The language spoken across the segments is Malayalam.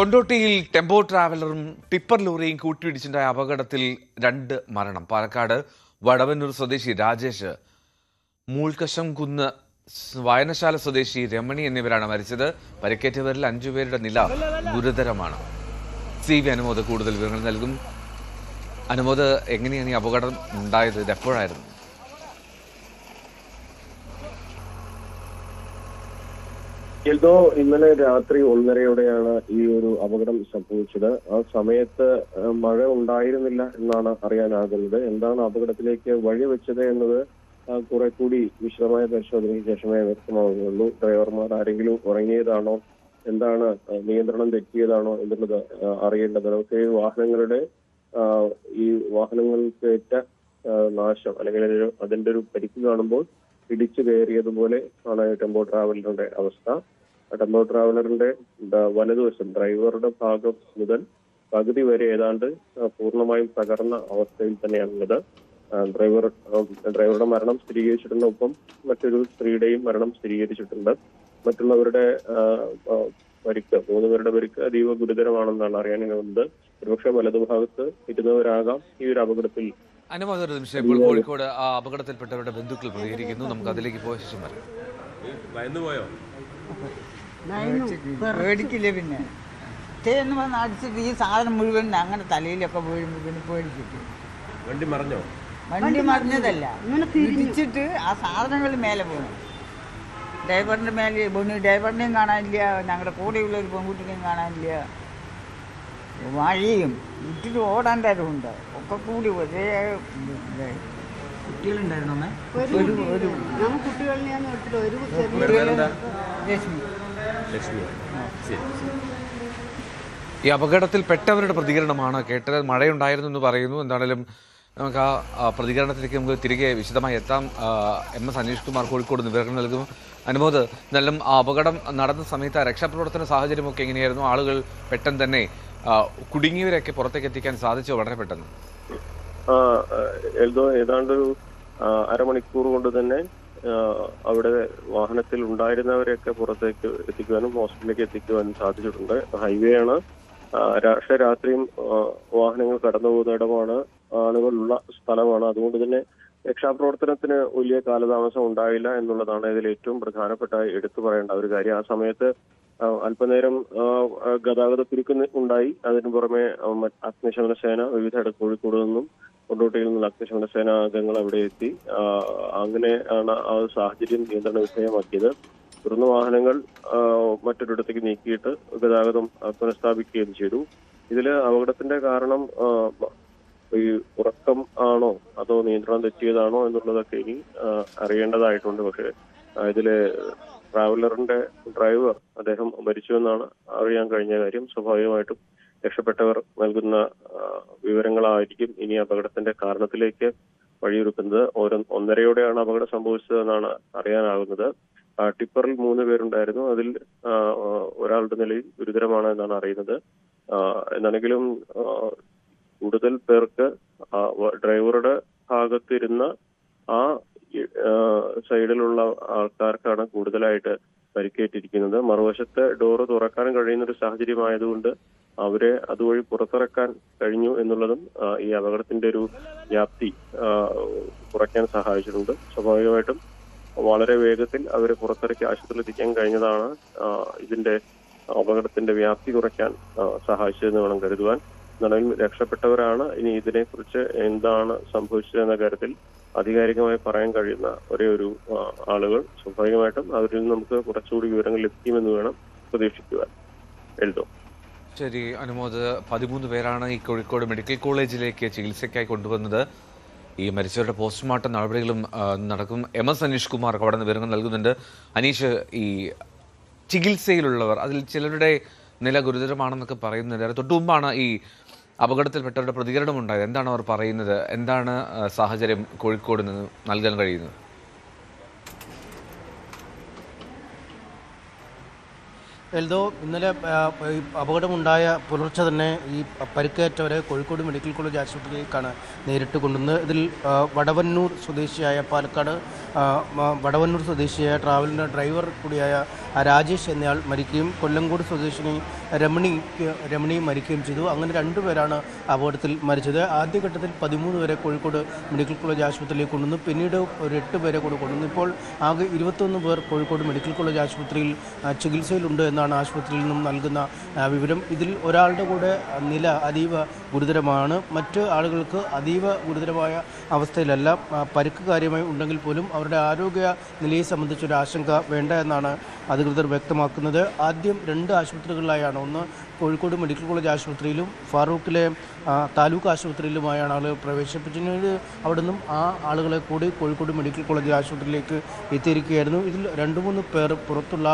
കൊണ്ടോട്ടിയിൽ ടെമ്പോ ട്രാവലറും ടിപ്പർ ലോറിയും കൂട്ടിയിടിച്ചുണ്ടായ അപകടത്തിൽ 2 മരണം. പാലക്കാട് വടവന്നൂർ സ്വദേശി രാജേഷ്, മൂൾക്കശം കുന്ന് വായനശാല സ്വദേശി രമണി എന്നിവരാണ് മരിച്ചത്. പരിക്കേറ്റവരിൽ 5 പേരുടെ നില ഗുരുതരമാണ്. CV അനുമോദ് കൂടുതൽ വിവരങ്ങൾ നൽകും. അനുമോദ്, എങ്ങനെയാണ് ഈ അപകടം ഉണ്ടായത്? ഇത് എപ്പോഴായിരുന്നു? എൽദോ, ഇന്നലെ രാത്രി 1:30യോടെയാണ് ഈ ഒരു അപകടം സംഭവിച്ചത്. ആ സമയത്ത് മഴ ഉണ്ടായിരുന്നില്ല എന്നാണ് അറിയാനാകുന്നത്. എന്താണ് അപകടത്തിലേക്ക് വഴിവെച്ചത് എന്നത് കുറെ കൂടി വിശദമായ പരിശോധനയ്ക്ക് ശേഷമേ വ്യക്തമാവുകയുള്ളൂ. ഡ്രൈവർമാർ ആരെങ്കിലും ഉറങ്ങിയതാണോ, എന്താണ് നിയന്ത്രണം തെറ്റിയതാണോ എന്നുള്ളത് അറിയേണ്ടത്. നമുക്ക് ഈ വാഹനങ്ങൾക്കേറ്റ നാശം അല്ലെങ്കിൽ അതിന്റെ ഒരു പരിക്ക് കാണുമ്പോൾ ഇടിച്ചു കയറിയതുപോലെ ആണ് ടെമ്പോ ട്രാവലറിന്റെ അവസ്ഥ. ടെമ്പോ ട്രാവലറിന്റെ വലതുവശം ഡ്രൈവറുടെ ഭാഗം മുതൽ പകുതി വരെ ഏതാണ്ട് പൂർണ്ണമായും തകർന്ന അവസ്ഥയിൽ തന്നെയാണുള്ളത്. ഡ്രൈവറുടെ മരണം സ്ഥിരീകരിച്ചിട്ടുണ്ട്. ഒപ്പം മറ്റൊരു സ്ത്രീയുടെയും മരണം സ്ഥിരീകരിച്ചിട്ടുണ്ട്. മറ്റുള്ളവരുടെ പരിക്ക്, 3 പേരുടെ പരിക്ക് അതീവ ഗുരുതരമാണെന്നാണ് അറിയാനാകുന്നത്. ഒരുപക്ഷെ വലതുഭാഗത്ത് ഇരുന്നവരാകാം ഈ ഒരു അപകടത്തിൽ. അനുമോദ്, ഒരു നിമിഷം. ഇപ്പോൾ കോഴിക്കോട് ആ അപകടത്തിൽപ്പെട്ടവരുടെ ബന്ധുക്കൾ പ്രതികരിക്കുന്നു. നമുക്ക് അതിലേക്ക് പോയ ശേഷം വരാം. പേടിക്കില്ല. പിന്നെ തേന്ന് വന്ന് അടിച്ചിട്ട് ഈ സാധനം മുഴുവൻ അങ്ങനെ തലയിലൊക്കെ വീഴുമ്പോൾ പിന്നെ പേടിച്ചിട്ട് വണ്ടി മറിഞ്ഞതല്ല, തിരിച്ചിട്ട് ആ സാധനങ്ങൾ മേലെ പോകണം. ഡ്രൈവറിന്റെ മേലെ വീണ്. ഡ്രൈവറിനെയും കാണാനില്ല, ഞങ്ങളുടെ കൂടെയുള്ള ഒരു പെൺകുട്ടിനെയും കാണാനില്ല. മഴയും ഇട്ടിട്ട് ഓടാൻ തരവുണ്ട്. ഒക്കെ കൂടി ഒരേ കുട്ടികളുണ്ടായിരുന്നു. ഈ അപകടത്തിൽ പെട്ടവരുടെ പ്രതികരണമാണ് കേട്ടത്. മഴയുണ്ടായിരുന്നു എന്ന് പറയുന്നു. എന്താണെങ്കിലും നമുക്ക് ആ പ്രതികരണത്തിലേക്ക് നമുക്ക് തിരികെ വിശദമായി എത്താം. MS അനീഷ് കുമാർ കോഴിക്കോട് വിവരങ്ങൾ നൽകും. അനുമോദ്, എന്നാലും ആ അപകടം നടന്ന സമയത്ത് രക്ഷാപ്രവർത്തന സാഹചര്യമൊക്കെ എങ്ങനെയായിരുന്നു? ആളുകൾ പെട്ടെന്ന് തന്നെ കുടുങ്ങിയവരെയൊക്കെ പുറത്തേക്ക് എത്തിക്കാൻ സാധിച്ചോ വളരെ പെട്ടെന്ന്? എൽദോ, ഏതാണ്ടൊരു അരമണിക്കൂർ കൊണ്ട് തന്നെ അവിടെ വാഹനത്തിൽ ഉണ്ടായിരുന്നവരെയൊക്കെ പുറത്തേക്ക് എത്തിക്കുവാനും ഹോസ്പിറ്റലിലേക്ക് എത്തിക്കുവാനും സാധിച്ചിട്ടുണ്ട്. ഹൈവേ ആണ്. രാത്രിയും വാഹനങ്ങൾ കടന്നു പോകുന്ന ഇടമാണ്, ആളുകളുള്ള സ്ഥലമാണ്. അതുകൊണ്ട് തന്നെ രക്ഷാപ്രവർത്തനത്തിന് വലിയ കാലതാമസം ഉണ്ടായില്ല എന്നുള്ളതാണ് ഇതിൽ ഏറ്റവും പ്രധാനപ്പെട്ട എടുത്തു പറയേണ്ട ഒരു കാര്യം. ആ സമയത്ത് അല്പനേരം ഗതാഗത കുരുക്ക് ഉണ്ടായി. അതിനു പുറമെ അഗ്നിശമന സേന കോഴിക്കോട് നിന്നും കൊണ്ടോട്ടിയിൽ നിന്നുള്ള അഗ്നിശമന സേനാ അംഗങ്ങൾ അവിടെ എത്തി. അങ്ങനെയാണ് ആ സാഹചര്യം നിയന്ത്രണ വിധേയമാക്കിയത്. തുടർന്ന് വാഹനങ്ങൾ മറ്റൊരിടത്തേക്ക് നീക്കിയിട്ട് ഗതാഗതം പുനഃസ്ഥാപിക്കുകയും ചെയ്തു. ഇതില് അപകടത്തിന്റെ കാരണം ഈ ഉറക്കം ആണോ അതോ നിയന്ത്രണം തെറ്റിയതാണോ എന്നുള്ളതൊക്കെ ഇനി അറിയേണ്ടതായിട്ടുണ്ട്. പക്ഷെ ഇതില് ട്രാവലറിന്റെ ഡ്രൈവർ, അദ്ദേഹം മരിച്ചുവെന്നാണ് അറിയാൻ കഴിഞ്ഞ കാര്യം. സ്വാഭാവികമായിട്ടും രക്ഷപ്പെട്ടവർ നൽകുന്ന വിവരങ്ങളായിരിക്കും ഇനി അപകടത്തിന്റെ കാരണത്തിലേക്ക് വഴിയൊരുക്കുന്നത്. 1:30യോടെയാണ് അപകടം സംഭവിച്ചതെന്നാണ് അറിയാനാകുന്നത്. ടിപ്പറിൽ 3 പേരുണ്ടായിരുന്നു. അതിൽ ഒരാളുടെ നിലയിൽ ഗുരുതരമാണ് എന്നാണ് അറിയുന്നത്. എന്നാണെങ്കിലും കൂടുതൽ പേർക്ക് ഡ്രൈവറുടെ ഭാഗത്തിരുന്ന ആ സൈഡിലുള്ള ആൾക്കാർക്കാണ് കൂടുതലായിട്ട് പരിക്കേറ്റിരിക്കുന്നത്. മറുവശത്ത് ഡോറ് തുറക്കാൻ കഴിയുന്ന ഒരു സാഹചര്യമായതുകൊണ്ട് അവരെ അതുവഴി പുറത്തിറക്കാൻ കഴിഞ്ഞു എന്നുള്ളതും ഈ അപകടത്തിന്റെ ഒരു വ്യാപ്തി കുറയ്ക്കാൻ സഹായിച്ചിട്ടുണ്ട്. സ്വാഭാവികമായിട്ടും വളരെ വേഗത്തിൽ അവരെ പുറത്തിറക്കി ആശുപത്രിയിൽ എത്തിക്കാൻ കഴിഞ്ഞതാണ് ഇതിന്റെ അപകടത്തിന്റെ വ്യാപ്തി കുറയ്ക്കാൻ സഹായിച്ചതെന്ന് വേണം കരുതുവാൻ. എന്നാലും രക്ഷപ്പെട്ടവരാണ്. ഇനി ഇതിനെക്കുറിച്ച് എന്താണ് സംഭവിച്ചതെന്ന കാര്യത്തിൽ ആധികാരികമായി പറയാൻ കഴിയുന്ന ഒരേ ഒരു ആളുകൾ. സ്വാഭാവികമായിട്ടും അവരിൽ നിന്ന് നമുക്ക് കുറച്ചുകൂടി വിവരങ്ങൾ ലഭിക്കുമെന്ന് വേണം പ്രതീക്ഷിക്കുവാൻ. എഴുതോ. ശരി അനുമോദ്, 13 പേരാണ് ഈ കോഴിക്കോട് മെഡിക്കൽ കോളേജിലേക്ക് ചികിത്സയ്ക്കായി കൊണ്ടുവന്നത്. ഈ മരിച്ചവരുടെ പോസ്റ്റ്മോർട്ടം നടപടികളും നടക്കും. MS അനീഷ് കുമാർ അവിടെ നിന്ന് വിവരങ്ങൾ നൽകുന്നുണ്ട്. അനീഷ്, ഈ ചികിത്സയിലുള്ളവർ, അതിൽ ചിലരുടെ നില ഗുരുതരമാണെന്നൊക്കെ പറയുന്നുണ്ട്. തൊട്ടു മുമ്പാണ് ഈ അപകടത്തിൽപ്പെട്ടവരുടെ പ്രതികരണം ഉണ്ടായത്. എന്താണ് അവർ പറയുന്നത്? എന്താണ് സാഹചര്യം കോഴിക്കോട് നിന്ന് നൽകാൻ കഴിയുന്നത്? എൽദോ, ഇന്നലെ അപകടമുണ്ടായ പുലർച്ചെ തന്നെ ഈ പരിക്കേറ്റവരെ കോഴിക്കോട് മെഡിക്കൽ കോളേജ് ആശുപത്രിയിലേക്കാണ് നേരിട്ട് കൊണ്ടുവന്നത്. ഇതിൽ പാലക്കാട് വടവന്നൂർ സ്വദേശിയായ ട്രാവലിൻ്റെ ഡ്രൈവർ കൂടിയായ രാജേഷ് എന്നയാൾ മരിക്കുകയും കൊല്ലങ്കോട് സ്വദേശിനി രമണി മരിക്കുകയും ചെയ്തു. അങ്ങനെ 2 പേരാണ് അപകടത്തിൽ മരിച്ചത്. ആദ്യഘട്ടത്തിൽ 13 പേരെ കോഴിക്കോട് മെഡിക്കൽ കോളേജ് ആശുപത്രിയിലേക്ക് കൊണ്ടുവന്നു. പിന്നീട് ഒരു 8 പേരെ കൂടി കൊണ്ടുവന്നു. ഇപ്പോൾ ആകെ 21 പേർ കോഴിക്കോട് മെഡിക്കൽ കോളേജ് ആശുപത്രിയിൽ ചികിത്സയിലുണ്ട് എന്നാണ് ആശുപത്രിയിൽ നിന്നും നൽകുന്ന വിവരം. ഇതിൽ ഒരാളുടെ കൂടെ നില അതീവ ഗുരുതരമാണ്. മറ്റ് ആളുകൾക്ക് അതീവ ഗുരുതരമായ അവസ്ഥയിലല്ല. പരിക്ക് കാര്യമായി ഉണ്ടെങ്കിൽ പോലും അവരുടെ ആരോഗ്യ നിലയെ സംബന്ധിച്ചൊരു ആശങ്ക വേണ്ട എന്നാണ് അധികൃതർ വ്യക്തമാക്കുന്നത്. ആദ്യം 2 ആശുപത്രികളിലായാണ്, ഒന്ന് കോഴിക്കോട് മെഡിക്കൽ കോളേജ് ആശുപത്രിയിലും ഫാറൂഖിലെ താലൂക്ക് ആശുപത്രിയിലുമായാണ് ആളുകൾ പ്രവേശിപ്പിച്ചത്. അവിടെ നിന്നും ആ ആളുകളെ കൂടി കോഴിക്കോട് മെഡിക്കൽ കോളേജ് ആശുപത്രിയിലേക്ക് എത്തിയിരിക്കുകയായിരുന്നു. ഇതിൽ 2-3 പേർ പുറത്തുള്ള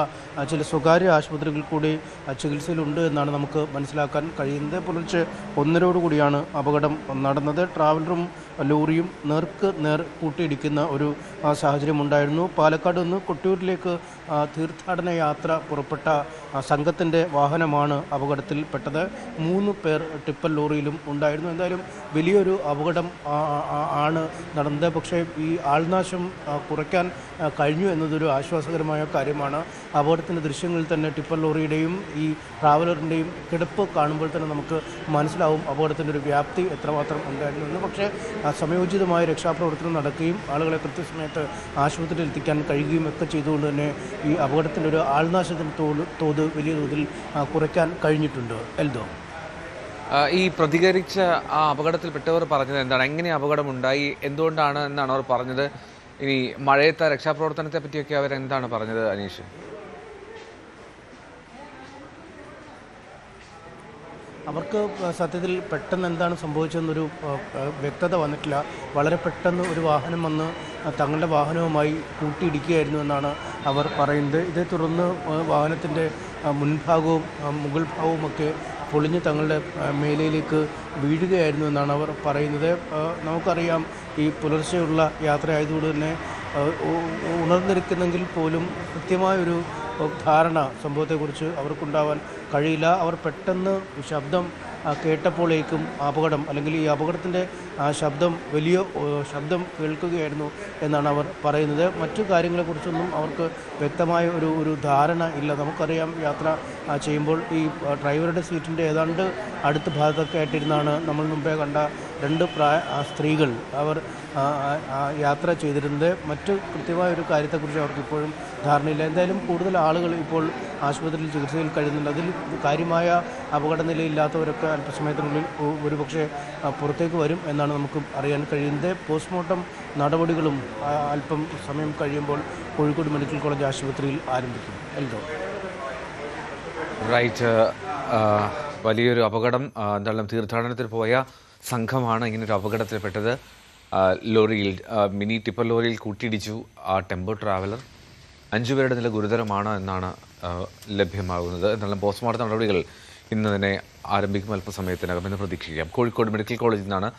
ചില സ്വകാര്യ ആശുപത്രികളിൽ കൂടി ചികിത്സയിലുണ്ട് എന്നാണ് നമുക്ക് മനസ്സിലാക്കാൻ കഴിയുന്നത്. പുലർച്ചെ 1:30 കൂടിയാണ് അപകടം നടന്നത്. ട്രാവലറും ലോറിയും നേർക്ക് നേർ കൂട്ടിയിടിക്കുന്ന ഒരു സാഹചര്യം ഉണ്ടായിരുന്നു. പാലക്കാട് നിന്ന് കൊട്ടിയൂരിലേക്ക് തീർത്ഥാടന യാത്ര പുറപ്പെട്ട സംഘത്തിൻ്റെ വാഹനമാണ് അപകടത്തിൽപ്പെട്ടത്. 3 പേർ ടിപ്പർ ലോറിയിലും ഉണ്ടായിരുന്നു. എന്തായാലും വലിയൊരു അപകടം ആണ് നടന്നത്. പക്ഷേ ഈ ആൾനാശം കുറയ്ക്കാൻ കഴിഞ്ഞു എന്നതൊരു ആശ്വാസകരമായ കാര്യമാണ്. അപകടത്തിൻ്റെ ദൃശ്യങ്ങളിൽ തന്നെ ടിപ്പർ ലോറിയുടെയും ഈ ട്രാവലറിൻ്റെയും കിടപ്പ് കാണുമ്പോൾ തന്നെ നമുക്ക് മനസ്സിലാവും അപകടത്തിൻ്റെ ഒരു വ്യാപ്തി എത്രമാത്രം ഉണ്ടായിരുന്നു എന്ന്. പക്ഷേ സമയോചിതമായ രക്ഷാപ്രവർത്തനം നടക്കുകയും ആളുകളെ കൃത്യസമയത്ത് ആശുപത്രിയിൽ എത്തിക്കാൻ കഴിയുകയും ഒക്കെ ചെയ്തുകൊണ്ട് തന്നെ ഈ അപകടത്തിൻ്റെ ഒരു ആൾനാശത്തിൻ്റെ തോത് വലിയ തോതിൽ കുറയ്ക്കാൻ കഴിഞ്ഞിട്ടുണ്ട്. എൽദോ, ഈ പ്രതികരിച്ച ആ അപകടത്തിൽപ്പെട്ടവർ പറഞ്ഞത് എന്താണ്? എങ്ങനെ അപകടമുണ്ടായി, എന്തുകൊണ്ടാണ് എന്നാണ് അവർ പറഞ്ഞത്? ഇനി മഴയത്തെ രക്ഷാപ്രവർത്തനത്തെ പറ്റിയൊക്കെ അവരെന്താണ് പറഞ്ഞത് അനീഷ്? അവർക്ക് സത്യത്തിൽ പെട്ടെന്ന് എന്താണ് സംഭവിച്ചതെന്നൊരു വ്യക്തത വന്നിട്ടില്ല. വളരെ പെട്ടെന്ന് ഒരു വാഹനം വന്ന് തങ്ങളുടെ വാഹനവുമായി കൂട്ടിയിടിക്കുകയായിരുന്നു എന്നാണ് അവർ പറയുന്നത്. ഇതേ തുടർന്ന് വാഹനത്തിൻ്റെ മുൻഭാഗവും മുകൾ ഭാഗവുമൊക്കെ പൊളിഞ്ഞ് തങ്ങളുടെ മേലയിലേക്ക് വീഴുകയായിരുന്നു എന്നാണ് അവർ പറയുന്നത്. നമുക്കറിയാം, ഈ പുലർച്ചെയുള്ള യാത്രയായതുകൊണ്ട് തന്നെ ഉണർന്നിരിക്കുന്നെങ്കിൽ പോലും കൃത്യമായൊരു ധാരണ സംഭവത്തെക്കുറിച്ച് അവർക്കുണ്ടാവാൻ കഴിയില്ല. അവർ പെട്ടെന്ന് ശബ്ദം കേട്ടപ്പോഴേക്കും അപകടം, അല്ലെങ്കിൽ ഈ അപകടത്തിൻ്റെ ശബ്ദം വലിയ ശബ്ദം കേൾക്കുകയായിരുന്നു എന്നാണ് അവർ പറയുന്നത്. മറ്റു കാര്യങ്ങളെക്കുറിച്ചൊന്നും അവർക്ക് വ്യക്തമായ ഒരു ധാരണ ഇല്ല. നമുക്കറിയാം, യാത്ര ചെയ്യുമ്പോൾ ഈ ഡ്രൈവറുടെ സീറ്റിൻ്റെ ഏതാണ്ട് അടുത്ത ഭാഗത്തൊക്കെ ആയിട്ടിരുന്നാണ് നമ്മൾ മുമ്പേ കണ്ട 2 സ്ത്രീകൾ അവർ യാത്ര ചെയ്തിരുന്നത്. മറ്റ് കൃത്യമായ ഒരു കാര്യത്തെക്കുറിച്ച് അവർക്ക് ഇപ്പോഴും ധാരണയില്ല. എന്തായാലും കൂടുതൽ ആളുകൾ ഇപ്പോൾ ആശുപത്രിയിൽ ചികിത്സയിൽ കഴിയുന്നുണ്ട്. അതിൽ കാര്യമായ അപകടനിലയില്ലാത്തവരൊക്കെ അല്പസമയത്തിനുള്ളിൽ ഒരുപക്ഷെ പുറത്തേക്ക് വരും എന്നാണ് നമുക്ക് അറിയാൻ കഴിയുന്നത്. പോസ്റ്റ്മോർട്ടം നടപടികളും അല്പം സമയം കഴിയുമ്പോൾ കോഴിക്കോട് മെഡിക്കൽ കോളേജ് ആശുപത്രിയിൽ ആരംഭിക്കും. എൽദോ, റൈറ്റ്. വലിയൊരു അപകടം. എന്തായാലും തീർത്ഥാടനത്തിൽ പോയ സംഘമാണ് ഇങ്ങനൊരു അപകടത്തിൽപ്പെട്ടത്. ലോറിയിൽ, മിനി ടിപ്പർ ലോറിയിൽ കൂട്ടിയിടിച്ചു ആ ടെമ്പോ ട്രാവലർ. 5 പേരുടെ നില ഗുരുതരമാണ് എന്നാണ് ലഭ്യമാകുന്നത്. എന്നാലും പോസ്റ്റ്മോർട്ടം നടപടികൾ ഇന്ന് തന്നെ ആരംഭിക്കും, അല്പസമയത്തിനകം എന്ന് പ്രതീക്ഷിക്കാം. കോഴിക്കോട് മെഡിക്കൽ കോളേജിൽ നിന്നാണ്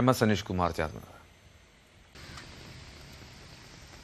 MS അനീഷ് കുമാർ ചേർന്നത്.